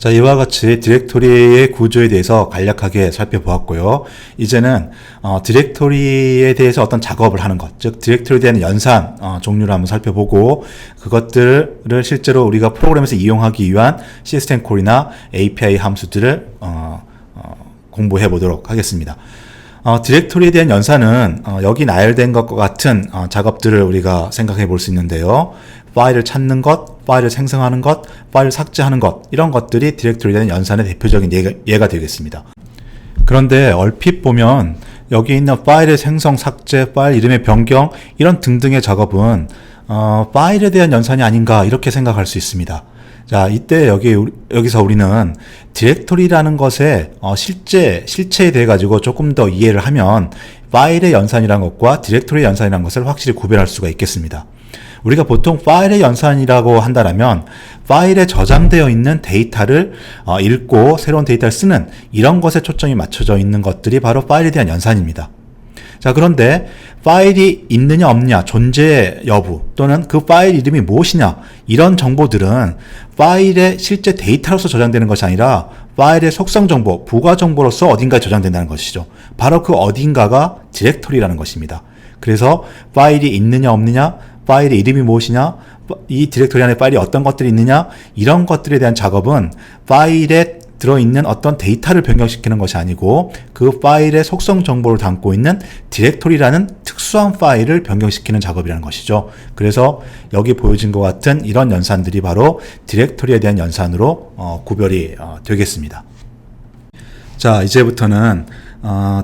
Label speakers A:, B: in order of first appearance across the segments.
A: 자, 이와 같이 디렉토리의 구조에 대해서 간략하게 살펴보았고요. 이제는 디렉토리에 대해서 어떤 작업을 하는 것, 즉 디렉토리에 대한 연산 종류를 한번 살펴보고 그것들을 실제로 우리가 프로그램에서 이용하기 위한 시스템 콜이나 API 함수들을 공부해 보도록 하겠습니다. 디렉토리에 대한 연산은 여기 나열된 것과 같은 작업들을 우리가 생각해 볼 수 있는데요. 파일을 찾는 것, 파일을 생성하는 것, 파일을 삭제하는 것, 이런 것들이 디렉토리에 대한 연산의 대표적인 예가 되겠습니다. 그런데 얼핏 보면 여기 있는 파일의 생성, 삭제, 파일 이름의 변경 이런 등등의 작업은 파일에 대한 연산이 아닌가 이렇게 생각할 수 있습니다. 자, 이때 여기서 우리는 디렉토리라는 것의 실체에 대해 가지고 조금 더 이해를 하면 파일의 연산이라는 것과 디렉토리의 연산이라는 것을 확실히 구별할 수가 있겠습니다. 우리가 보통 파일의 연산이라고 한다면 파일에 저장되어 있는 데이터를 읽고 새로운 데이터를 쓰는 이런 것에 초점이 맞춰져 있는 것들이 바로 파일에 대한 연산입니다. 자, 그런데 파일이 있느냐 없느냐, 존재 여부 또는 그 파일 이름이 무엇이냐 이런 정보들은 파일의 실제 데이터로서 저장되는 것이 아니라 파일의 속성 정보, 부가 정보로서 어딘가에 저장된다는 것이죠. 바로 그 어딘가가 디렉토리라는 것입니다. 그래서 파일이 있느냐 없느냐, 파일의 이름이 무엇이냐, 이 디렉토리 안에 파일이 어떤 것들이 있느냐 이런 것들에 대한 작업은 파일에 들어있는 어떤 데이터를 변경시키는 것이 아니고 그 파일의 속성 정보를 담고 있는 디렉토리라는 특수한 파일을 변경시키는 작업이라는 것이죠. 그래서 여기 보여진 것 같은 이런 연산들이 바로 디렉토리에 대한 연산으로 구별이 되겠습니다. 자, 이제부터는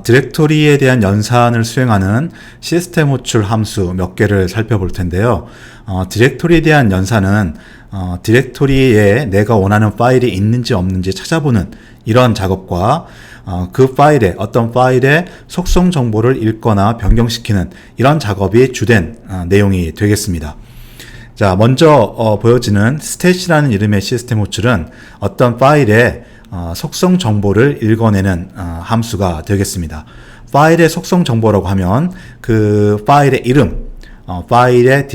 A: 디렉토리에 대한 연산을 수행하는 시스템 호출 함수 몇 개를 살펴볼 텐데요. 디렉토리에 대한 연산은 디렉토리에 내가 원하는 파일이 있는지 없는지 찾아보는 이런 작업과 그 파일에 어떤 파일의 속성 정보를 읽거나 변경시키는 이런 작업이 주된 내용이 되겠습니다. 자, 먼저 보여지는 스탯이라는 이름의 시스템 호출은 어떤 파일의 속성 정보를 읽어내는 함수가 되겠습니다. 파일의 속성 정보라고 하면 그 파일의 이름, 파일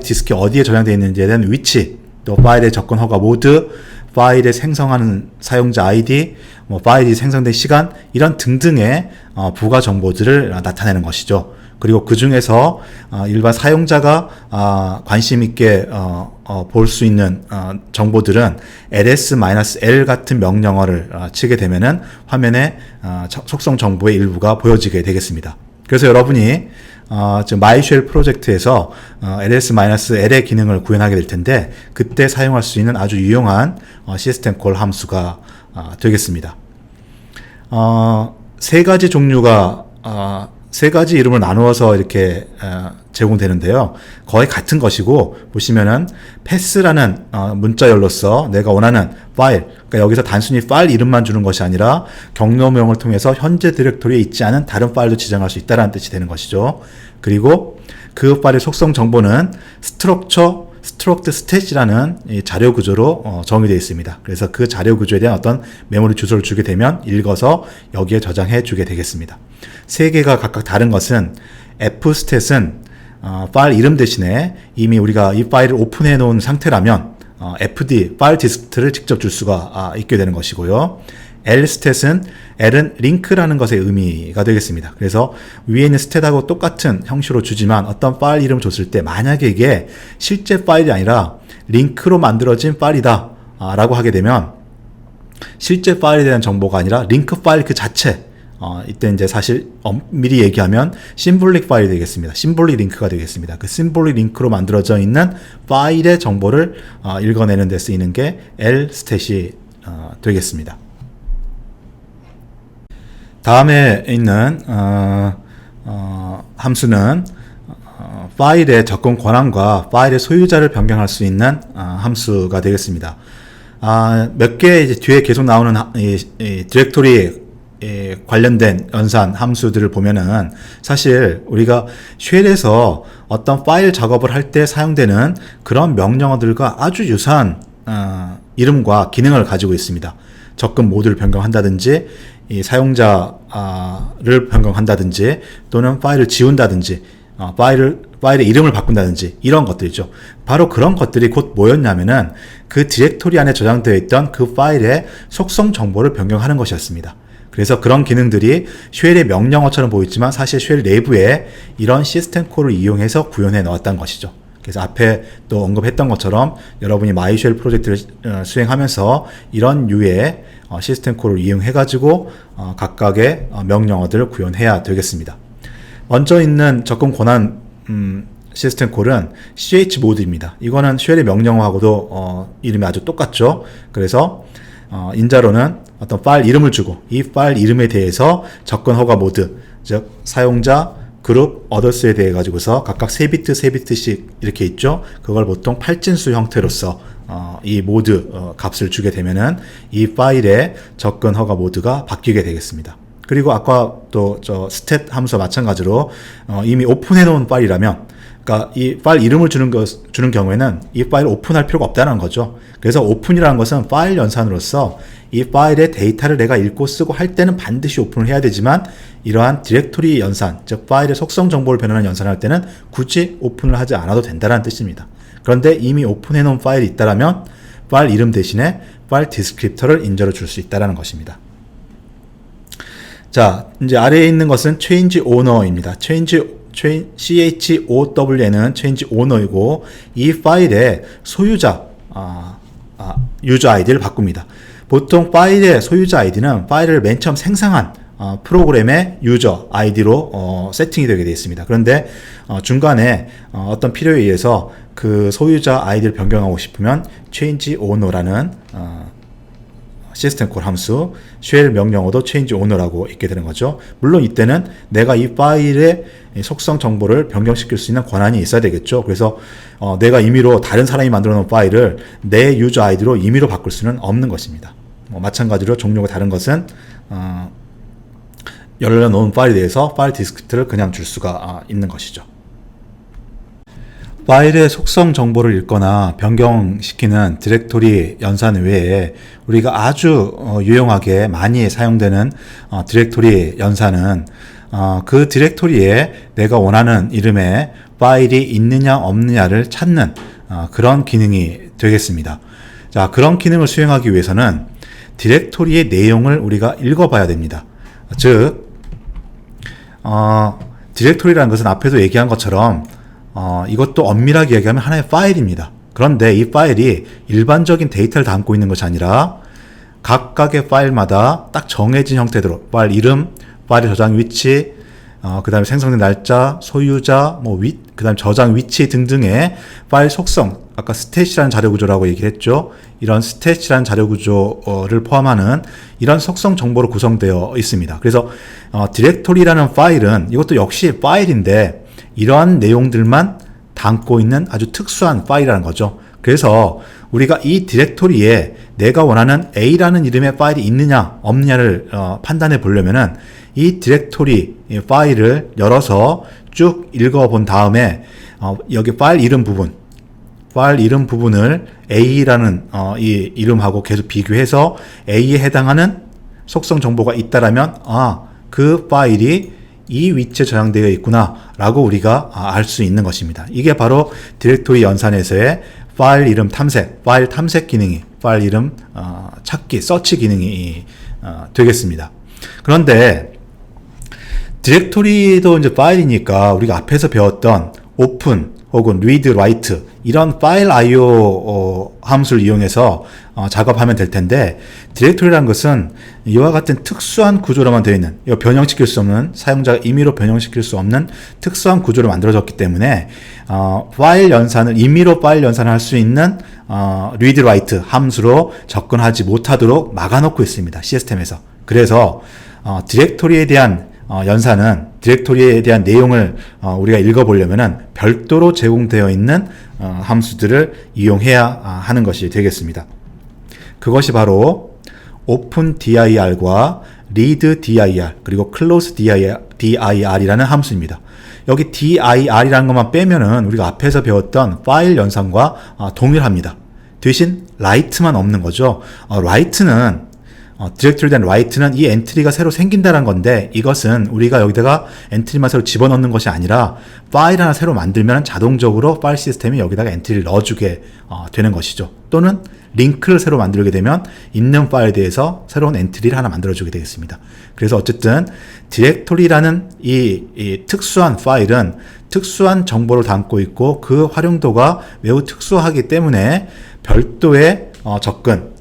A: 디스크에 어디에 저장되어 있는지에 대한 위치, 또 파일의 접근 허가 모드, 파일에 생성하는 사용자 아이디, 파일이 생성된 시간 이런 등등의 부가 정보들을 나타내는 것이죠. 그리고 그 중에서 일반 사용자가 관심 있게 볼 수 있는 정보들은 ls-l 같은 명령어를 치게 되면은 화면에 속성 정보의 일부가 보여지게 되겠습니다. 그래서 여러분이 지금 마이쉘 프로젝트에서 ls-l의 기능을 구현하게 될 텐데 그때 사용할 수 있는 아주 유용한 시스템 콜 함수가 되겠습니다. 세 가지 종류가 세 가지 이름을 나누어서 이렇게 제공되는데요. 거의 같은 것이고 보시면은 패스라는 문자열로서 내가 원하는 파일, 그러니까 여기서 단순히 파일 이름만 주는 것이 아니라 경로명을 통해서 현재 디렉토리에 있지 않은 다른 파일도 지정할 수 있다는 뜻이 되는 것이죠. 그리고 그 파일의 속성 정보는 struct stat이라는 이 자료 구조로 정의되어 있습니다. 그래서 그 자료 구조에 대한 어떤 메모리 주소를 주게 되면 읽어서 여기에 저장해 주게 되겠습니다. 세 개가 각각 다른 것은 fstat은 파일 이름 대신에 이미 우리가 이 파일을 오픈해 놓은 상태라면 fd, 파일 디스크를 직접 줄 수가 있게 되는 것이고요. lstat은 L은 링크라는 것의 의미가 되겠습니다. 그래서 위에 있는 stat하고 똑같은 형식으로 주지만 어떤 파일 이름을 줬을 때 만약에 이게 실제 파일이 아니라 링크로 만들어진 파일이다 라고 하게 되면 실제 파일에 대한 정보가 아니라 링크 파일 그 자체 이때 이제 사실 미리 얘기하면 심볼릭 파일이 되겠습니다. 심볼릭 링크가 되겠습니다. 그 심볼릭 링크로 만들어져 있는 파일의 정보를 읽어내는 데 쓰이는 게 lstat이 되겠습니다. 다음에 있는 함수는 파일의 접근 권한과 파일의 소유자를 변경할 수 있는 함수가 되겠습니다. 몇 개 뒤에 계속 나오는 이 디렉토리 관련된 연산 함수들을 보면은 사실 우리가 쉘에서 어떤 파일 작업을 할 때 사용되는 그런 명령어들과 아주 유사한 이름과 기능을 가지고 있습니다. 접근 모드를 변경한다든지 이 사용자를 변경한다든지 또는 파일을 지운다든지 파일의 이름을 바꾼다든지 이런 것들이죠. 바로 그런 것들이 곧 뭐였냐면은 그 디렉토리 안에 저장되어 있던 그 파일의 속성 정보를 변경하는 것이었습니다. 그래서 그런 기능들이 쉘의 명령어처럼 보이지만 사실 쉘 내부에 이런 시스템 콜을 이용해서 구현해 넣었던 것이죠. 그래서 앞에 또 언급했던 것처럼 여러분이 마이쉘 프로젝트를 수행하면서 이런 류의 시스템 콜을 이용해가지고 각각의 명령어들을 구현해야 되겠습니다. 먼저 있는 접근 권한 시스템 콜은 chmod입니다. 이거는 쉘의 명령어하고도 이름이 아주 똑같죠. 그래서 인자로는 어떤 파일 이름을 주고 이 파일 이름에 대해서 접근 허가 모드, 즉 사용자, 그룹, 어더스에 대해 가지고서 각각 3비트, 3비트씩 이렇게 있죠. 그걸 보통 8진수 형태로서 이 모드 값을 주게 되면은 이 파일의 접근 허가 모드가 바뀌게 되겠습니다. 그리고 아까 또 저 stat 함수와 마찬가지로 이미 오픈해 놓은 파일이라면, 그러니까 이 파일 이름을 주는 경우에는 이 파일을 오픈할 필요가 없다는 거죠. 그래서 오픈이라는 것은 파일 연산으로서 이 파일의 데이터를 내가 읽고 쓰고 할 때는 반드시 오픈을 해야 되지만 이러한 디렉토리 연산, 즉 파일의 속성 정보를 변환하는 연산을 할 때는 굳이 오픈을 하지 않아도 된다는 뜻입니다. 그런데 이미 오픈해 놓은 파일이 있다라면 파일 이름 대신에 파일 디스크립터를 인저로 줄 수 있다는 것입니다. 자, 이제 아래에 있는 것은 change owner입니다. CHOWN은 change owner이고 이 파일의 소유자 유저 아이디를 바꿉니다. 보통 파일의 소유자 아이디는 파일을 맨 처음 생성한 프로그램의 유저 아이디로 세팅이 되게 되어 있습니다. 그런데 중간에 어떤 필요에 의해서 그 소유자 아이디를 변경하고 싶으면 change owner라는 시스템 콜 함수, 쉘 명령어도 change owner라고 있게 되는 거죠. 물론 이때는 내가 이 파일의 속성 정보를 변경시킬 수 있는 권한이 있어야 되겠죠. 그래서 내가 임의로 다른 사람이 만들어 놓은 파일을 내 유저 아이디로 임의로 바꿀 수는 없는 것입니다. 마찬가지로 종류가 다른 것은 열려놓은 파일에 대해서 파일 디스크립터를 그냥 줄 수가 있는 것이죠. 파일의 속성 정보를 읽거나 변경시키는 디렉토리 연산 외에 우리가 아주 유용하게 많이 사용되는 디렉토리 연산은 그 디렉토리에 내가 원하는 이름의 파일이 있느냐 없느냐를 찾는 그런 기능이 되겠습니다. 자, 그런 기능을 수행하기 위해서는 디렉토리의 내용을 우리가 읽어봐야 됩니다. 즉, 디렉토리라는 것은 앞에도 얘기한 것처럼 이것도 엄밀하게 얘기하면 하나의 파일입니다. 그런데 이 파일이 일반적인 데이터를 담고 있는 것이 아니라 각각의 파일마다 딱 정해진 형태대로 파일 이름, 파일 저장 위치, 그 다음에 생성된 날짜, 소유자, 그 다음에 저장 위치 등등의 파일 속성, 아까 스탯이라는 자료 구조라고 얘기했죠. 이런 스탯이라는 자료 구조를 포함하는 이런 속성 정보로 구성되어 있습니다. 그래서 디렉토리라는 파일은 이것도 역시 파일인데 이러한 내용들만 담고 있는 아주 특수한 파일이라는 거죠. 그래서 우리가 이 디렉토리에 내가 원하는 A라는 이름의 파일이 있느냐 없느냐를 판단해 보려면은 이 디렉토리 파일을 열어서 쭉 읽어본 다음에 여기 파일 이름 부분을 A라는 이 이름하고 계속 비교해서 A에 해당하는 속성 정보가 있다라면 그 파일이 이 위치에 저장되어 있구나 라고 우리가 알 수 있는 것입니다. 이게 바로 디렉토리 연산에서의 파일 이름 탐색, 파일 탐색 기능이, 파일 이름 찾기, 서치 기능이 되겠습니다. 그런데 디렉토리도 이제 파일이니까 우리가 앞에서 배웠던 오픈 혹은 read, write 이런 파일 IO 함수를 이용해서 작업하면 될 텐데 디렉토리라는 것은 이와 같은 특수한 구조로만 되어 있는, 이거 변형시킬 수 없는, 사용자가 임의로 변형시킬 수 없는 특수한 구조로 만들어졌기 때문에 파일 연산을 임의로 파일 연산을 할 수 있는 read, write 함수로 접근하지 못하도록 막아놓고 있습니다. 시스템에서. 그래서 디렉토리에 대한 연산은 디렉토리에 대한 내용을 우리가 읽어보려면은 별도로 제공되어 있는 함수들을 이용해야 하는 것이 되겠습니다. 그것이 바로 opendir과 readdir 그리고 closedir이라는 함수입니다. 여기 dir이라는 것만 빼면은 우리가 앞에서 배웠던 파일 연산과 동일합니다. 대신 write만 없는 거죠. write는 디렉토리에 대한 write는 이 엔트리가 새로 생긴다는 건데, 이것은 우리가 여기다가 엔트리만 새로 집어넣는 것이 아니라 파일 하나 새로 만들면 자동적으로 파일 시스템이 여기다가 엔트리를 넣어주게 되는 것이죠. 또는 링크를 새로 만들게 되면 있는 파일에 대해서 새로운 엔트리를 하나 만들어주게 되겠습니다. 그래서 어쨌든 디렉토리라는 이 특수한 파일은 특수한 정보를 담고 있고 그 활용도가 매우 특수하기 때문에 별도의 접근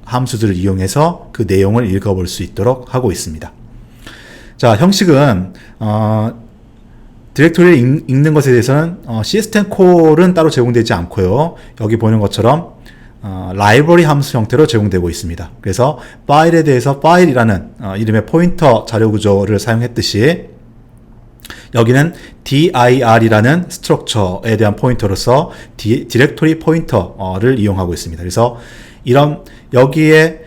A: 함수들을 이용해서 그 내용을 읽어볼 수 있도록 하고 있습니다. 자, 형식은 디렉토리를 읽는 것에 대해서는 시스템 콜은 따로 제공되지 않고요. 여기 보는 것처럼 라이브러리 함수 형태로 제공되고 있습니다. 그래서 파일에 대해서 파일이라는 이름의 포인터 자료 구조를 사용했듯이 여기는 dir이라는 스트럭처에 대한 포인터로서 디렉토리 포인터를 이용하고 있습니다. 그래서 이런 여기에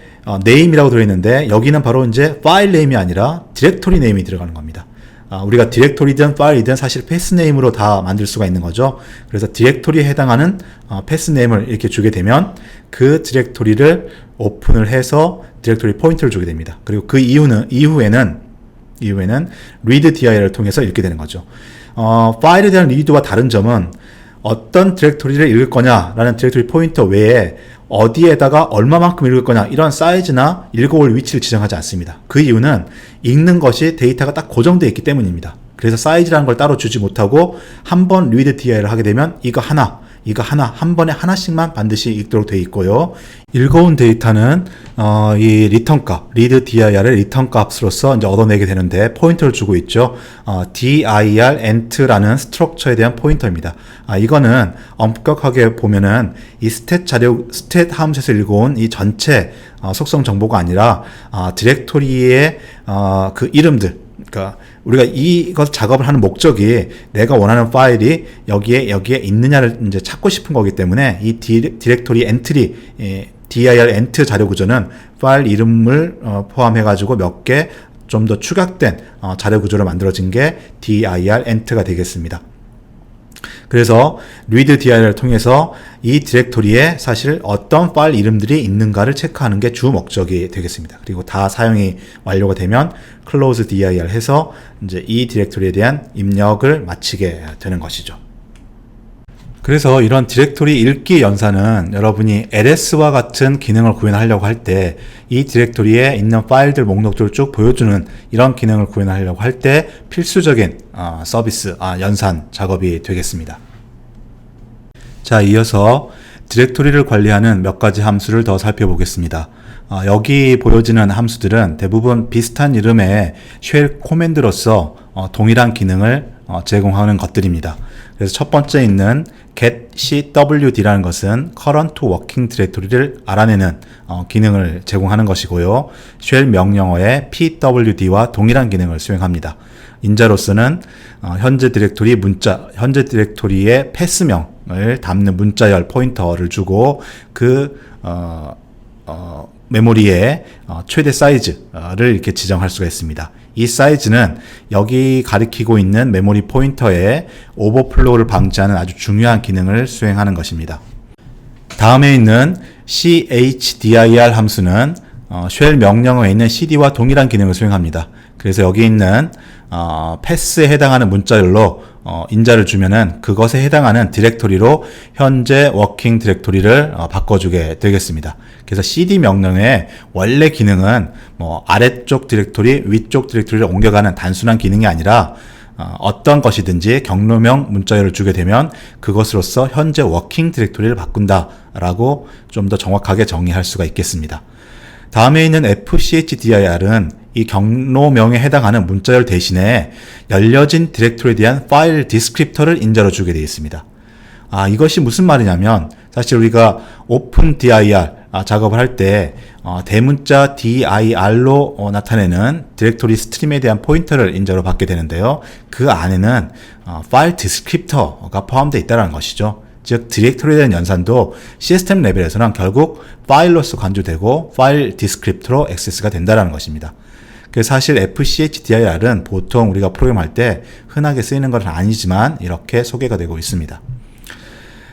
A: name이라고 들어있는데 여기는 바로 이제 파일 네임이 아니라 디렉토리 네임이 들어가는 겁니다. 우리가 디렉토리든 파일이든 사실 패스 네임으로 다 만들 수가 있는 거죠. 그래서 디렉토리에 해당하는 패스 네임을 이렇게 주게 되면 그 디렉토리를 오픈을 해서 디렉토리 포인터를 주게 됩니다. 그리고 그 이후에는 read dir을 통해서 읽게 되는 거죠. 파일에 대한 read와 다른 점은 어떤 디렉토리를 읽을 거냐라는 디렉토리 포인터 외에 어디에다가 얼마만큼 읽을 거냐 이런 사이즈나 읽어올 위치를 지정하지 않습니다. 그 이유는 읽는 것이 데이터가 딱 고정되어 있기 때문입니다. 그래서 사이즈라는 걸 따로 주지 못하고 한번 read dir을 하게 되면 이거 하나 한 번에 하나씩만 반드시 읽도록 되어 있고요. 읽어온 데이터는 이 리턴 값, read dir의 리턴 값으로서 이제 얻어내게 되는데 포인터를 주고 있죠. dir ent라는 스트럭처에 대한 포인터입니다. 이거는 엄격하게 보면은 이 스탯 함수에서 읽어온 이 전체 속성 정보가 아니라 디렉토리의 그 이름들, 그러니까 우리가 이것 작업을 하는 목적이 내가 원하는 파일이 여기에 있느냐를 이제 찾고 싶은 거기 때문에 이 디렉토리 엔트리 dir ent 자료 구조는 파일 이름을 포함해 가지고 몇 개 좀 더 축약된 자료 구조로 만들어진 게 dir ent가 되겠습니다. 그래서 read dir을 통해서 이 디렉토리에 사실 어떤 파일 이름들이 있는가를 체크하는 게 주 목적이 되겠습니다. 그리고 다 사용이 완료가 되면 close dir 해서 이제 이 디렉토리에 대한 입력을 마치게 되는 것이죠. 그래서 이런 디렉토리 읽기 연산은 여러분이 ls와 같은 기능을 구현하려고 할 때 이 디렉토리에 있는 파일들 목록들을 쭉 보여주는 이런 기능을 구현하려고 할 때 필수적인 서비스, 연산 작업이 되겠습니다. 자, 이어서 디렉토리를 관리하는 몇 가지 함수를 더 살펴보겠습니다. 여기 보여지는 함수들은 대부분 비슷한 이름의 쉘 코맨드로서 동일한 기능을 제공하는 것들입니다. 그래서 첫 번째 있는 get cwd라는 것은 current working directory를 알아내는 기능을 제공하는 것이고요. 쉘 명령어의 pwd와 동일한 기능을 수행합니다. 인자로서는 현재 디렉토리의 패스명을 담는 문자열 포인터를 주고 그 메모리의 최대 사이즈를 이렇게 지정할 수가 있습니다. 이 사이즈는 여기 가리키고 있는 메모리 포인터의 오버플로우를 방지하는 아주 중요한 기능을 수행하는 것입니다. 다음에 있는 chdir 함수는 쉘 명령어에 있는 cd와 동일한 기능을 수행합니다. 그래서 여기 있는 패스에 해당하는 문자열로 인자를 주면은 그것에 해당하는 디렉토리로 현재 워킹 디렉토리를 바꿔주게 되겠습니다. 그래서 cd 명령의 원래 기능은 아래쪽 디렉토리, 위쪽 디렉토리를 옮겨가는 단순한 기능이 아니라 어떤 것이든지 경로명 문자열을 주게 되면 그것으로서 현재 워킹 디렉토리를 바꾼다라고 좀 더 정확하게 정의할 수가 있겠습니다. 다음에 있는 fchdir은 이 경로명에 해당하는 문자열 대신에 열려진 디렉토리에 대한 파일 디스크립터를 인자로 주게 되어 있습니다. 이것이 무슨 말이냐면 사실 우리가 open dir 작업을 할 때 대문자 dir로 나타내는 디렉토리 스트림에 대한 포인터를 인자로 받게 되는데요. 그 안에는 파일 디스크립터가 포함되어 있다는 것이죠. 즉 디렉토리에 대한 연산도 시스템 레벨에서는 결국 파일로서 간주되고 파일 디스크립터로 액세스가 된다는 것입니다. 그래서 사실 fchdir은 보통 우리가 프로그램할 때 흔하게 쓰이는 것은 아니지만 이렇게 소개가 되고 있습니다.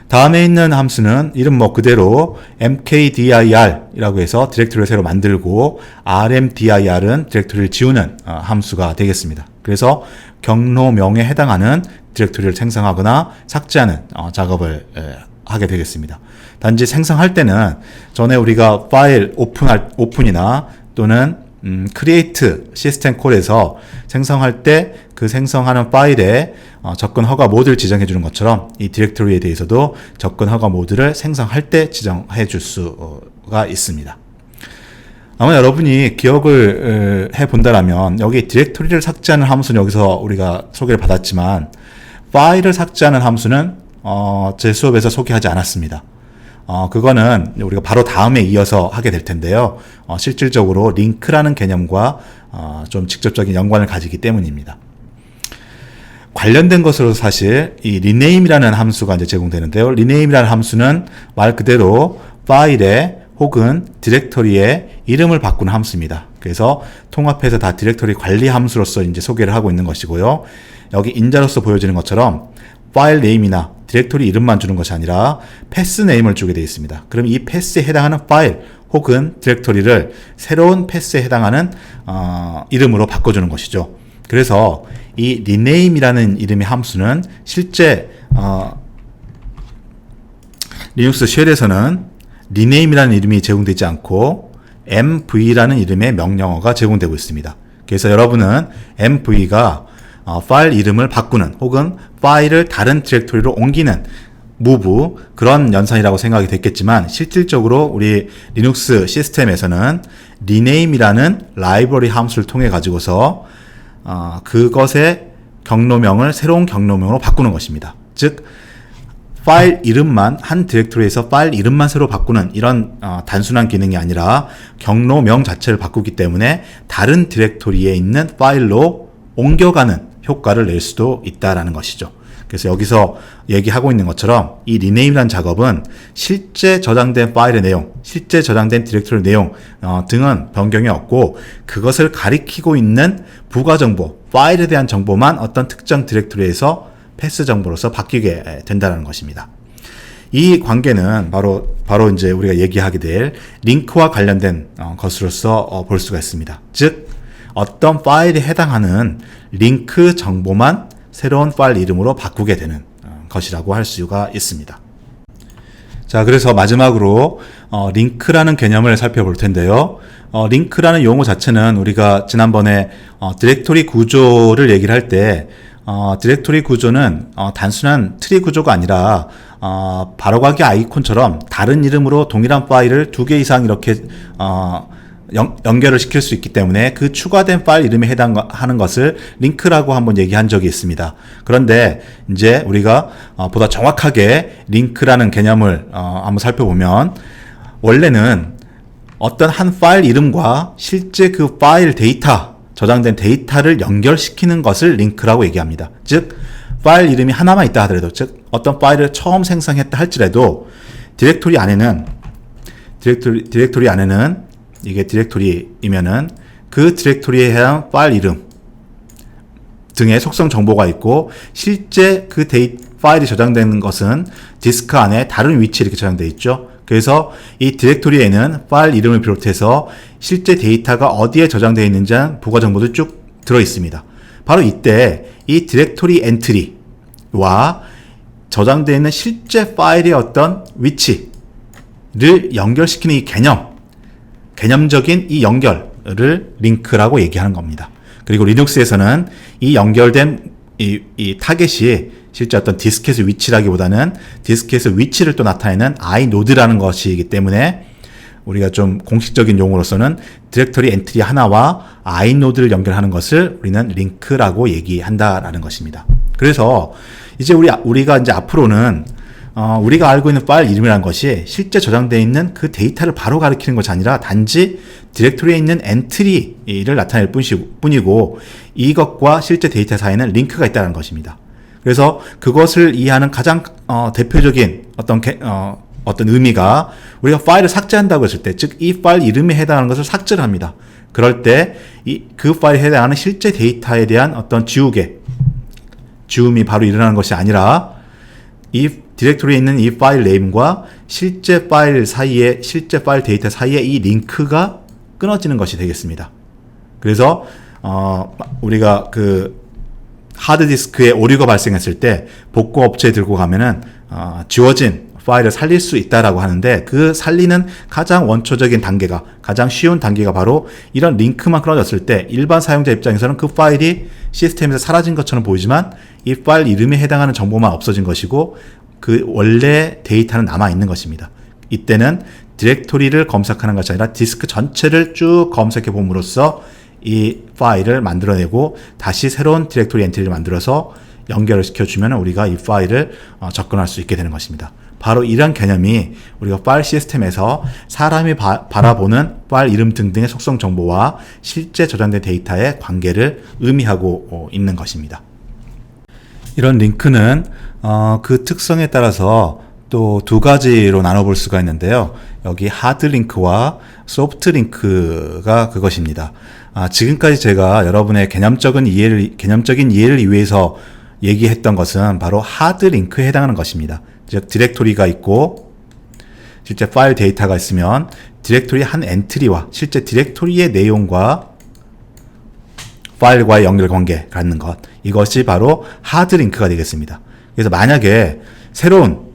A: 다음에 있는 함수는 이름 뭐 그대로 mkdir이라고 해서 디렉토리를 새로 만들고 rmdir은 디렉토리를 지우는 함수가 되겠습니다. 그래서 경로명에 해당하는 디렉토리를 생성하거나 삭제하는 작업을 하게 되겠습니다. 단지 생성할 때는 전에 우리가 파일 오픈이나 또는 create 시스템 콜에서 생성할 때 그 생성하는 파일에 접근 허가 모드를 지정해 주는 것처럼 이 디렉토리에 대해서도 접근 허가 모드를 생성할 때 지정해 줄 수가 있습니다. 아마 여러분이 기억을 해 본다라면 여기 디렉토리를 삭제하는 함수는 여기서 우리가 소개를 받았지만 파일을 삭제하는 함수는 제 수업에서 소개하지 않았습니다. 그거는 우리가 바로 다음에 이어서 하게 될 텐데요. 실질적으로 링크라는 개념과 좀 직접적인 연관을 가지기 때문입니다. 관련된 것으로 사실 이 rename이라는 함수가 이제 제공되는데요. rename이라는 함수는 말 그대로 파일에 혹은 디렉토리의 이름을 바꾸는 함수입니다. 그래서 통합해서 다 디렉토리 관리 함수로서 이제 소개를 하고 있는 것이고요. 여기 인자로서 보여지는 것처럼 파일 네임이나 디렉토리 이름만 주는 것이 아니라 패스 네임을 주게 되어 있습니다. 그럼 이 패스에 해당하는 파일 혹은 디렉토리를 새로운 패스에 해당하는 이름으로 바꿔주는 것이죠. 그래서 이 rename이라는 이름의 함수는 실제 리눅스 쉘에서는 rename이라는 이름이 제공되지 않고 mv라는 이름의 명령어가 제공되고 있습니다. 그래서 여러분은 mv가 파일 이름을 바꾸는 혹은 파일을 다른 디렉토리로 옮기는 move 그런 연산이라고 생각이 됐겠지만 실질적으로 우리 리눅스 시스템에서는 rename이라는 라이브러리 함수를 통해 가지고서 그것의 경로명을 새로운 경로명으로 바꾸는 것입니다. 즉 파일 이름만 한 디렉토리에서 파일 이름만 새로 바꾸는 이런 단순한 기능이 아니라 경로명 자체를 바꾸기 때문에 다른 디렉토리에 있는 파일로 옮겨가는 효과를 낼 수도 있다라는 것이죠. 그래서 여기서 얘기하고 있는 것처럼 이 rename이라는 작업은 실제 저장된 파일의 내용, 실제 저장된 디렉토리 내용 등은 변경이 없고 그것을 가리키고 있는 부가 정보, 파일에 대한 정보만 어떤 특정 디렉토리에서 패스 정보로서 바뀌게 된다는 것입니다. 이 관계는 바로 이제 우리가 얘기하게 될 링크와 관련된 것으로서 볼 수가 있습니다. 즉 어떤 파일에 해당하는 링크 정보만 새로운 파일 이름으로 바꾸게 되는 것이라고 할 수가 있습니다. 자, 그래서 마지막으로 링크라는 개념을 살펴볼 텐데요. 링크라는 용어 자체는 우리가 지난번에 디렉토리 구조를 얘기를 할 때 디렉토리 구조는 단순한 트리 구조가 아니라 바로가기 아이콘처럼 다른 이름으로 동일한 파일을 2개 이상 이렇게 연결을 시킬 수 있기 때문에 그 추가된 파일 이름에 해당하는 것을 링크라고 한번 얘기한 적이 있습니다. 그런데 이제 우리가 보다 정확하게 링크라는 개념을 한번 살펴보면 원래는 어떤 한 파일 이름과 실제 그 파일 데이터, 저장된 데이터를 연결시키는 것을 링크라고 얘기합니다. 즉 파일 이름이 하나만 있다 하더라도, 즉 어떤 파일을 처음 생성했다 할지라도 디렉토리 안에는 이게 디렉토리이면은 그 디렉토리에 해당 파일 이름 등의 속성 정보가 있고 실제 그 파일이 저장되는 것은 디스크 안에 다른 위치에 이렇게 저장되어 있죠. 그래서 이 디렉토리에는 파일 이름을 비롯해서 실제 데이터가 어디에 저장되어 있는지 부가 정보도 쭉 들어 있습니다. 바로 이때 이 디렉토리 엔트리와 저장되어 있는 실제 파일의 어떤 위치를 연결시키는 이 개념적인 이 연결을 링크라고 얘기하는 겁니다. 그리고 리눅스에서는 이 연결된 이 타겟이 실제 어떤 디스켓의 위치라기보다는 디스켓의 위치를 또 나타내는 iNode라는 것이기 때문에 우리가 좀 공식적인 용어로서는 디렉토리 엔트리 하나와 iNode를 연결하는 것을 우리는 링크라고 얘기한다라는 것입니다. 그래서 이제 우리가 이제 앞으로는 우리가 알고 있는 파일 이름이라는 것이 실제 저장되어 있는 그 데이터를 바로 가리키는 것이 아니라 단지 디렉토리에 있는 엔트리를 나타낼 뿐이고 이것과 실제 데이터 사이에는 링크가 있다는 것입니다. 그래서 그것을 이해하는 가장 대표적인 어떤 의미가 우리가 파일을 삭제한다고 했을 때, 즉 이 파일 이름에 해당하는 것을 삭제를 합니다. 그럴 때 그 파일에 해당하는 실제 데이터에 대한 어떤 지움이 바로 일어나는 것이 아니라 이 디렉토리에 있는 이 파일 네임과 실제 파일 사이에, 실제 파일 데이터 사이에 이 링크가 끊어지는 것이 되겠습니다. 그래서 우리가 그 하드디스크에 오류가 발생했을 때 복구 업체에 들고 가면은 지워진 파일을 살릴 수 있다라고 하는데, 그 살리는 가장 원초적인 단계가, 가장 쉬운 단계가 바로 이런 링크만 끊어졌을 때 일반 사용자 입장에서는 그 파일이 시스템에서 사라진 것처럼 보이지만 이 파일 이름에 해당하는 정보만 없어진 것이고 그 원래 데이터는 남아 있는 것입니다. 이때는 디렉토리를 검색하는 것이 아니라 디스크 전체를 쭉 검색해 봄으로써 이 파일을 만들어내고 다시 새로운 디렉토리 엔트리를 만들어서 연결을 시켜주면 우리가 이 파일을 접근할 수 있게 되는 것입니다. 바로 이런 개념이 우리가 파일 시스템에서 사람이 바라보는 파일 이름 등등의 속성 정보와 실제 저장된 데이터의 관계를 의미하고 있는 것입니다. 이런 링크는 그 특성에 따라서 또 두 가지로 나눠볼 수가 있는데요. 여기 하드 링크와 소프트 링크가 그것입니다. 지금까지 제가 여러분의 개념적인 이해를 위해서 얘기했던 것은 바로 하드 링크에 해당하는 것입니다. 즉 디렉토리가 있고 실제 파일 데이터가 있으면 디렉토리 한 엔트리와 실제 디렉토리의 내용과 파일과의 연결관계 갖는 것, 이것이 바로 하드 링크가 되겠습니다. 그래서 만약에 새로운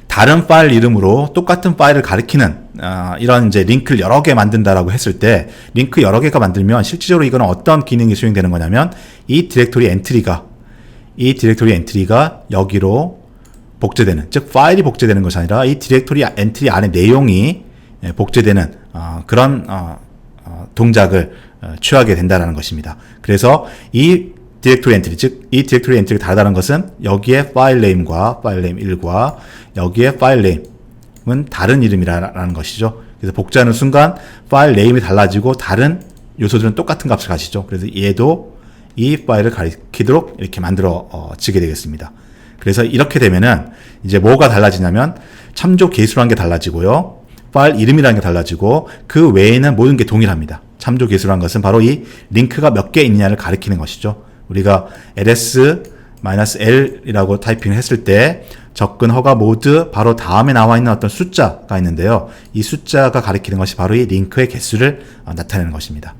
A: 다른 파일 이름으로 똑같은 파일을 가리키는 이런 이제 링크를 여러 개 만든다라고 했을 때, 링크 여러 개가 만들면 실질적으로 이거는 어떤 기능이 수행되는 거냐면 이 디렉토리 엔트리가 여기로 복제되는, 즉 파일이 복제되는 것이 아니라 이 디렉토리 엔트리 안에 내용이 복제되는 그런 동작을 취하게 된다는 것입니다. 그래서 이 디렉토리 엔트리, 즉 이 디렉토리 엔트리가 다르다는 것은 여기에 파일 네임과 파일 네임 1과 여기에 파일 네임은 다른 이름이라는 것이죠. 그래서 복제하는 순간 파일 네임이 달라지고 다른 요소들은 똑같은 값을 가지죠. 그래서 얘도 이 파일을 가리키도록 이렇게 만들어지게 되겠습니다. 그래서 이렇게 되면은 이제 뭐가 달라지냐면 참조 개수라는 게 달라지고요, 파일 이름이라는 게 달라지고 그 외에는 모든 게 동일합니다. 참조 개수라는 것은 바로 이 링크가 몇 개 있느냐를 가리키는 것이죠. 우리가 ls-l이라고 타이핑을 했을 때 접근 허가 모드 바로 다음에 나와 있는 어떤 숫자가 있는데요. 이 숫자가 가리키는 것이 바로 이 링크의 개수를 나타내는 것입니다.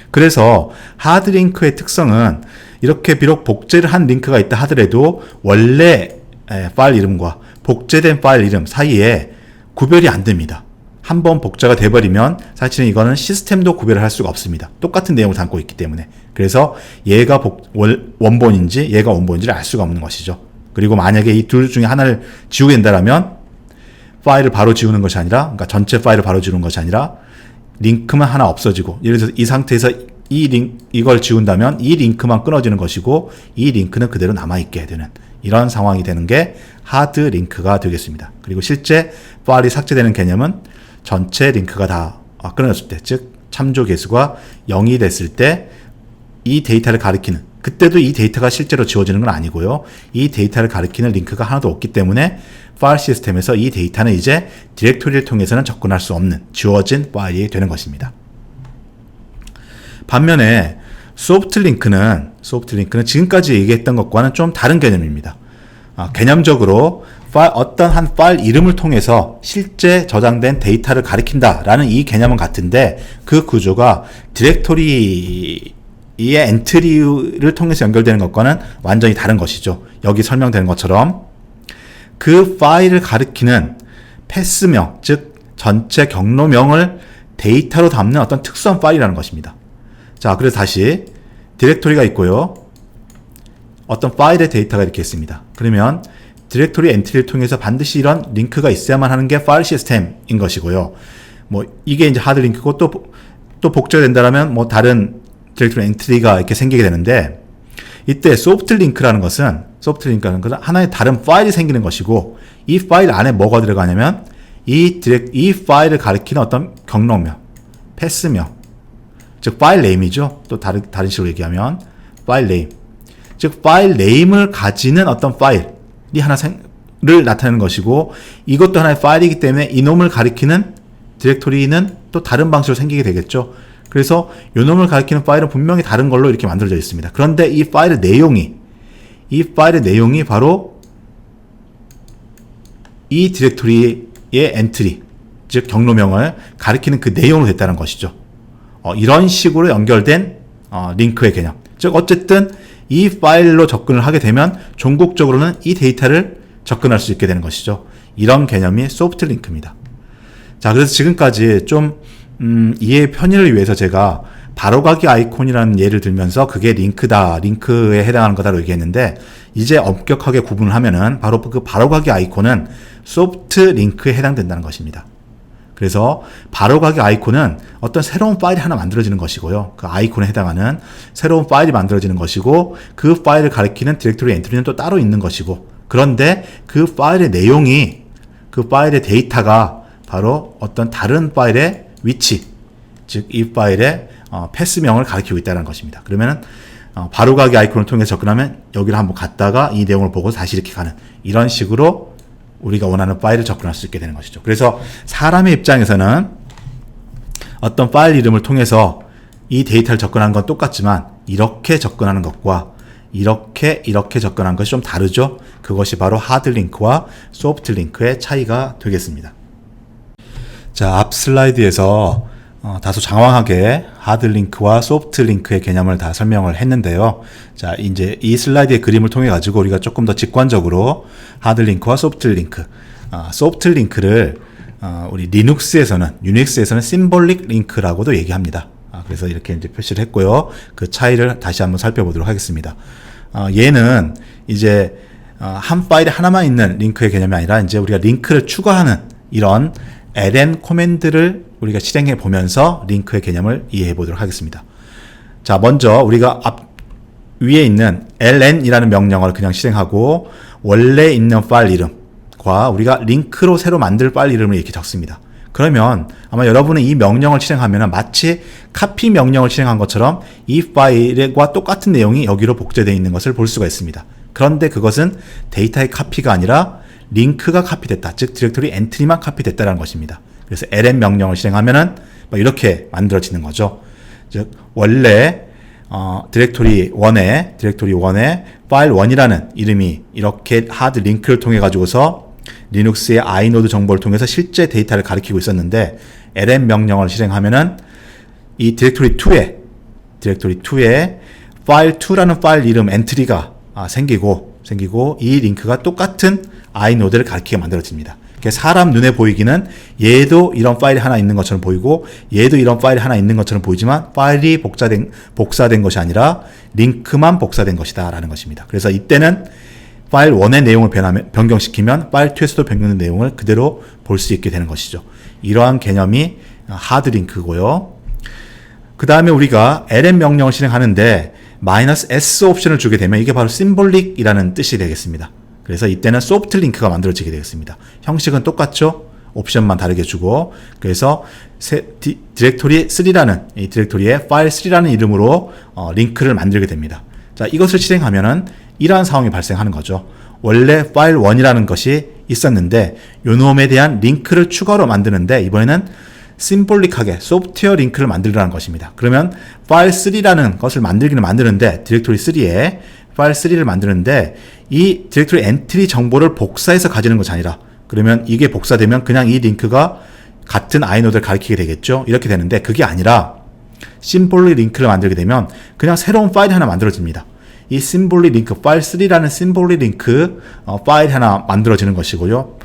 A: 그래서 하드 링크의 특성은 이렇게 비록 복제를 한 링크가 있다 하더라도 원래 파일 이름과 복제된 파일 이름 사이에 구별이 안 됩니다. 한번 복제가 돼버리면 사실은 이거는 시스템도 구별을 할 수가 없습니다. 똑같은 내용을 담고 있기 때문에. 그래서 얘가 원본인지 얘가 원본인지를 알 수가 없는 것이죠. 그리고 만약에 이 둘 중에 하나를 지우게 된다면 파일을 바로 지우는 것이 아니라, 그러니까 전체 파일을 바로 지우는 것이 아니라 링크만 하나 없어지고, 예를 들어서 이 상태에서 이걸 지운다면 이 링크만 끊어지는 것이고 이 링크는 그대로 남아있게 되는 이런 상황이 되는 게 하드 링크가 되겠습니다. 그리고 실제 파일이 삭제되는 개념은 전체 링크가 다 끊어졌을 때, 즉 참조 개수가 0이 됐을 때 이 데이터를 가리키는, 그때도 이 데이터가 실제로 지워지는 건 아니고요, 이 데이터를 가리키는 링크가 하나도 없기 때문에 파일 시스템에서 이 데이터는 이제 디렉토리를 통해서는 접근할 수 없는 지워진 파일이 되는 것입니다. 반면에 소프트 링크는 지금까지 얘기했던 것과는 좀 다른 개념입니다. 개념적으로 어떤 한 파일 이름을 통해서 실제 저장된 데이터를 가리킨다라는 이 개념은 같은데, 그 구조가 디렉토리의 엔트리를 통해서 연결되는 것과는 완전히 다른 것이죠. 여기 설명되는 것처럼 그 파일을 가리키는 패스명, 즉 전체 경로명을 데이터로 담는 어떤 특수한 파일이라는 것입니다. 자, 그래서 다시 디렉토리가 있고요, 어떤 파일의 데이터가 이렇게 있습니다. 그러면 디렉토리 엔트리를 통해서 반드시 이런 링크가 있어야만 하는 게 파일 시스템인 것이고요. 뭐 이게 이제 하드 링크고 또 복제가 된다면 뭐 다른 디렉토리 엔트리가 이렇게 생기게 되는데, 이때 소프트 링크라는 것은 하나의 다른 파일이 생기는 것이고, 이 파일 안에 뭐가 들어가냐면 이 파일을 가리키는 어떤 경로명, 패스명, 즉 파일 네임이죠. 또 다른 식으로 얘기하면 파일 네임, 즉 파일 네임을 가지는 어떤 파일이 하나를 나타내는 것이고, 이것도 하나의 파일이기 때문에 이놈을 가리키는 디렉토리는 또 다른 방식으로 생기게 되겠죠. 그래서 이놈을 가리키는 파일은 분명히 다른 걸로 이렇게 만들어져 있습니다. 그런데 이 파일의 내용이 바로 이 디렉토리의 엔트리, 즉 경로명을 가리키는 그 내용으로 됐다는 것이죠. 이런 식으로 연결된 링크의 개념. 즉 어쨌든 이 파일로 접근을 하게 되면 종국적으로는 이 데이터를 접근할 수 있게 되는 것이죠. 이런 개념이 소프트 링크입니다. 자, 그래서 지금까지 좀 이해의 편의를 위해서 제가 바로가기 아이콘이라는 예를 들면서 그게 링크다, 링크에 해당하는 거다라고 얘기했는데, 이제 엄격하게 구분을 하면은 바로 그 바로가기 아이콘은 소프트 링크에 해당된다는 것입니다. 그래서 바로가기 아이콘은 어떤 새로운 파일이 하나 만들어지는 것이고요. 그 아이콘에 해당하는 새로운 파일이 만들어지는 것이고, 그 파일을 가리키는 디렉토리 엔트리는 또 따로 있는 것이고, 그런데 그 파일의 내용이, 그 파일의 데이터가 바로 어떤 다른 파일의 위치, 즉 이 파일의 패스명을 가리키고 있다는 것입니다. 그러면은 바로가기 아이콘을 통해서 접근하면 여기를 한번 갔다가 이 내용을 보고 다시 이렇게 가는, 이런 식으로 우리가 원하는 파일을 접근할 수 있게 되는 것이죠. 그래서 사람의 입장에서는 어떤 파일 이름을 통해서 이 데이터를 접근하는 건 똑같지만 이렇게 접근하는 것과 이렇게 접근하는 것이 좀 다르죠. 그것이 바로 하드 링크와 소프트 링크의 차이가 되겠습니다. 자, 앞 슬라이드에서 다소 장황하게 하드 링크와 소프트 링크의 개념을 다 설명을 했는데요. 자, 이제 이 슬라이드의 그림을 통해 가지고 우리가 조금 더 직관적으로 하드 링크와 소프트 링크, 소프트 링크를 우리 리눅스에서는, 유닉스에서는 심볼릭 링크라고도 얘기합니다. 그래서 이렇게 이제 표시를 했고요. 그 차이를 다시 한번 살펴보도록 하겠습니다. 얘는 이제 한 파일에 하나만 있는 링크의 개념이 아니라 이제 우리가 링크를 추가하는 이런 ln 코맨드를 우리가 실행해 보면서 링크의 개념을 이해해 보도록 하겠습니다. 자, 먼저 우리가 위에 있는 ln이라는 명령어를 그냥 실행하고 원래 있는 파일 이름과 우리가 링크로 새로 만들 파일 이름을 이렇게 적습니다. 그러면 아마 여러분은 이 명령을 실행하면 마치 카피 명령을 실행한 것처럼 이 파일과 똑같은 내용이 여기로 복제되어 있는 것을 볼 수가 있습니다. 그런데 그것은 데이터의 카피가 아니라 링크가 카피됐다. 즉 디렉토리 엔트리만 카피됐다는 것입니다. 그래서 ln 명령을 실행하면은 이렇게 만들어지는 거죠. 즉 원래 디렉토리 1에 파일 1이라는 이름이 이렇게 하드 링크를 통해 가지고서 리눅스의 아이노드 정보를 통해서 실제 데이터를 가리키고 있었는데, ln 명령을 실행하면은 이 디렉토리 2에 파일 2라는 파일 이름 엔트리가 생기고 이 링크가 똑같은 아이노드를 가리키게 만들어집니다. 사람 눈에 보이기는 얘도 이런 파일이 하나 있는 것처럼 보이고 얘도 이런 파일이 하나 있는 것처럼 보이지만 파일이 복사된 것이 아니라 링크만 복사된 것이다 라는 것입니다. 그래서 이때는 파일 1의 내용을 변경시키면 파일 2에서도 변경된 내용을 그대로 볼 수 있게 되는 것이죠. 이러한 개념이 하드 링크고요. 그 다음에 우리가 ln 명령을 실행하는데 -s 옵션을 주게 되면 이게 바로 심볼릭이라는 뜻이 되겠습니다. 그래서 이때는 소프트 링크가 만들어지게 되겠습니다. 형식은 똑같죠? 옵션만 다르게 주고, 그래서 디렉토리 3라는 이 디렉토리에 파일 3라는 이름으로 링크를 만들게 됩니다. 자, 이것을 실행하면은 이러한 상황이 발생하는 거죠. 원래 파일 1이라는 것이 있었는데 요놈에 대한 링크를 추가로 만드는데 이번에는 심볼릭하게 소프트웨어 링크를 만들라는 것입니다. 그러면 파일 3라는 것을 만들기는 만드는데 디렉토리 3에 파일 3를 만드는데 이 디렉토리 엔트리 정보를 복사해서 가지는 것이 아니라, 그러면 이게 복사되면 그냥 이 링크가 같은 아이노드를 가리키게 되겠죠. 이렇게 되는데 그게 아니라 심볼릭 링크를 만들게 되면 그냥 새로운 파일이 하나 만들어집니다. 이 심볼릭 링크, 파일 3라는 심볼릭 링크 파일이 하나 만들어지는 것이고요.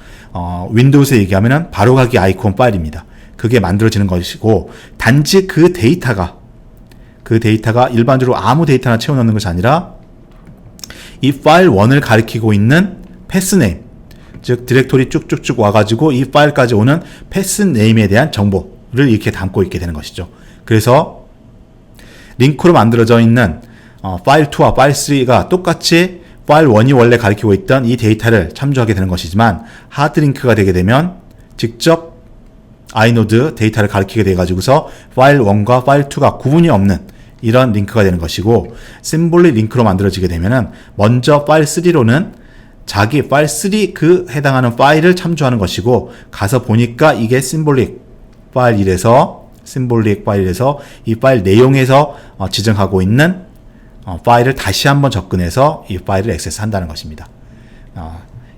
A: 윈도우스에 얘기하면은 바로가기 아이콘 파일입니다. 그게 만들어지는 것이고, 단지 그 데이터가 일반적으로 아무 데이터나 채워넣는 것이 아니라 이 파일 1을 가리키고 있는 패스네임, 즉 디렉토리 쭉쭉쭉 와가지고 이 파일까지 오는 패스네임에 대한 정보를 이렇게 담고 있게 되는 것이죠. 그래서 링크로 만들어져 있는 파일 2와 파일 3가 똑같이 파일 1이 원래 가리키고 있던 이 데이터를 참조하게 되는 것이지만, 하드 링크가 되게 되면 직접 아이노드 데이터를 가리키게 돼가지고서 파일 1과 파일 2가 구분이 없는 이런 링크가 되는 것이고, 심볼릭 링크로 만들어지게 되면은 먼저 파일 3로는 자기 파일 3 그 해당하는 파일을 참조하는 것이고, 가서 보니까 이게 심볼릭 파일에서 이 파일 내용에서 지정하고 있는 파일을 다시 한번 접근해서 이 파일을 액세스한다는 것입니다.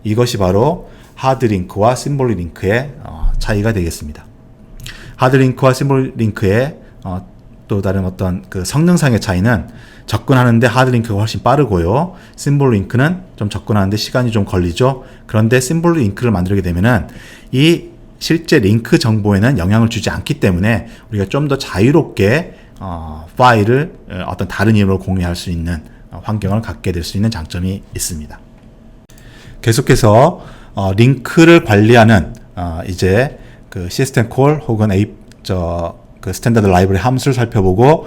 A: 이것이 바로 하드링크와 심볼 링크의 차이가 되겠습니다. 하드링크와 심볼 링크의 또 다른 어떤 그 성능상의 차이는 접근하는데 하드링크가 훨씬 빠르고요. 심볼 링크는 좀 접근하는데 시간이 좀 걸리죠. 그런데 심볼 링크를 만들게 되면은 이 실제 링크 정보에는 영향을 주지 않기 때문에 우리가 좀 더 자유롭게 파일을 어떤 다른 이름으로 공유할 수 있는 환경을 갖게 될 수 있는 장점이 있습니다. 계속해서 링크를 관리하는 이제 그 시스템 콜 혹은 그 스탠다드 라이브러리 함수를 살펴보고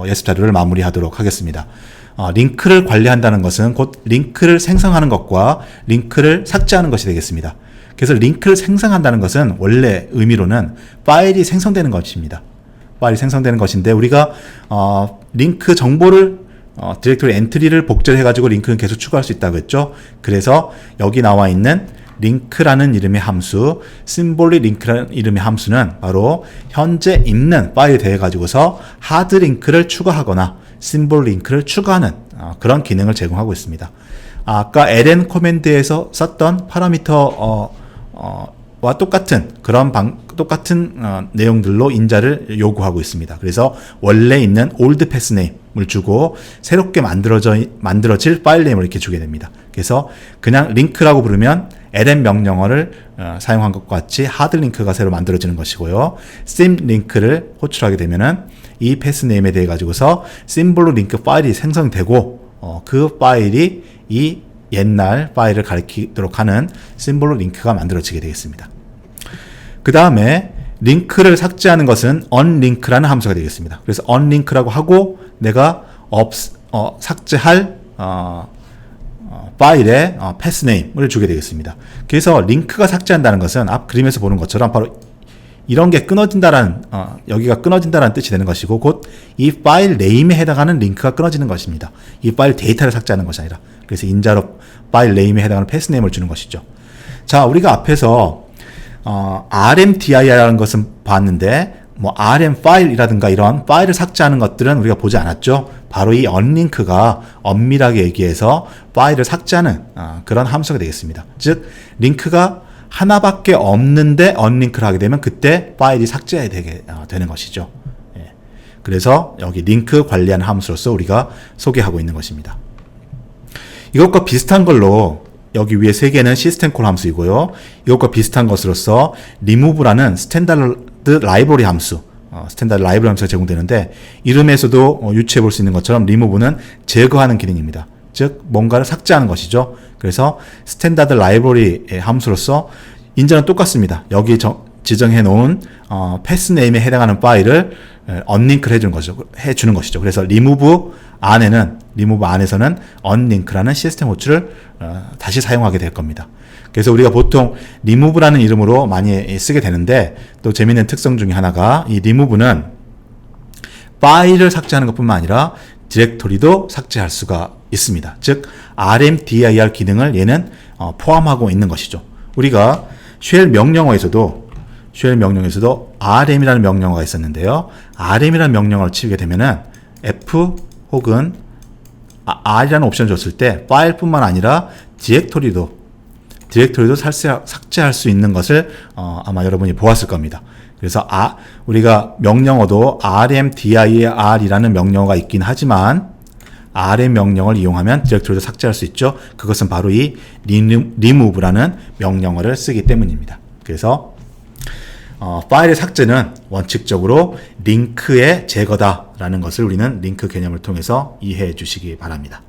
A: 예습 자료를 마무리하도록 하겠습니다. 링크를 관리한다는 것은 곧 링크를 생성하는 것과 링크를 삭제하는 것이 되겠습니다. 그래서 링크를 생성한다는 것은 원래 의미로는 파일이 생성되는 것입니다. 파일이 생성되는 것인데 우리가 링크 정보를 디렉토리 엔트리를 복제해가지고 링크는 계속 추가할 수 있다고 했죠. 그래서 여기 나와 있는 링크라는 이름의 함수, 심볼리 링크라는 이름의 함수는 바로 현재 있는 파일에 대해 가지고서 하드 링크를 추가하거나 심볼 링크를 추가하는 그런 기능을 제공하고 있습니다. 아까 ln 코맨드에서 썼던 파라미터 와 똑같은 그런 내용들로 인자를 요구하고 있습니다. 그래서 원래 있는 old path name을 주고 새롭게 만들어질 파일 네임을 이렇게 주게 됩니다. 그래서 그냥 링크라고 부르면 ln 명령어를 사용한 것과 같이 하드 링크가 새로 만들어지는 것이고요. sim 링크를 호출하게 되면은 이 path name에 대해 가지고서 심볼로 링크 파일이 생성되고 그 파일이 이 옛날 파일을 가리키도록 하는 심볼로 링크가 만들어지게 되겠습니다. 그 다음에 링크를 삭제하는 것은 unlink라는 함수가 되겠습니다. 그래서 unlink라고 하고 내가 삭제할 파일의 path name을 주게 되겠습니다. 그래서 링크가 삭제한다는 것은 앞 그림에서 보는 것처럼 바로 이런 게 끊어진다라는 여기가 끊어진다라는 뜻이 되는 것이고 곧 이 파일 네임에 해당하는 링크가 끊어지는 것입니다. 이 파일 데이터를 삭제하는 것이 아니라 그래서 인자로 파일 네임에 해당하는 패스 네임을 주는 것이죠. 자, 우리가 앞에서 RMDI라는 것은 봤는데 뭐 RM 파일이라든가 이런 파일을 삭제하는 것들은 우리가 보지 않았죠. 바로 이 unlink가 엄밀하게 얘기해서 파일을 삭제하는 그런 함수가 되겠습니다. 즉 링크가 하나밖에 없는데 unlink를 하게 되면 그때 파일이 삭제되게 되는 것이죠. 예. 그래서 여기 링크 관리하는 함수로서 우리가 소개하고 있는 것입니다. 이것과 비슷한 걸로 여기 위에 세 개는 시스템 콜 함수이고요. 이것과 비슷한 것으로서 remove라는 스탠다드 라이브러리 함수, 스탠다드 라이브러리 함수가 제공되는데 이름에서도 유추해 볼 수 있는 것처럼 remove는 제거하는 기능입니다. 즉 뭔가를 삭제하는 것이죠. 그래서 스탠다드 라이브러리 함수로서 인자는 똑같습니다. 여기 지정해 놓은 패스 네임에 해당하는 파일을 unlink를 해주는 것이죠. 그래서 remove 안에서는 unlink라는 시스템 호출을 다시 사용하게 될 겁니다. 그래서 우리가 보통 remove라는 이름으로 많이 쓰게 되는데 또 재미있는 특성 중에 하나가 이 remove는 파일을 삭제하는 것뿐만 아니라 디렉토리도 삭제할 수가 있습니다. 즉 RMDIR 기능을 얘는 포함하고 있는 것이죠. 우리가 쉘 명령어에서도 RM이라는 명령어가 있었는데요. RM이라는 명령어를 치게 되면은 F 혹은 R이라는 옵션을 줬을 때 파일뿐만 아니라 디렉토리도 삭제할 수 있는 것을 아마 여러분이 보았을 겁니다. 그래서 우리가 명령어도 RMDIR이라는 명령어가 있긴 하지만 RM 명령을 이용하면 디렉토리도 삭제할 수 있죠. 그것은 바로 이 remove라는 명령어를 쓰기 때문입니다. 그래서 파일의 삭제는 원칙적으로 링크의 제거다라는 것을 우리는 링크 개념을 통해서 이해해 주시기 바랍니다.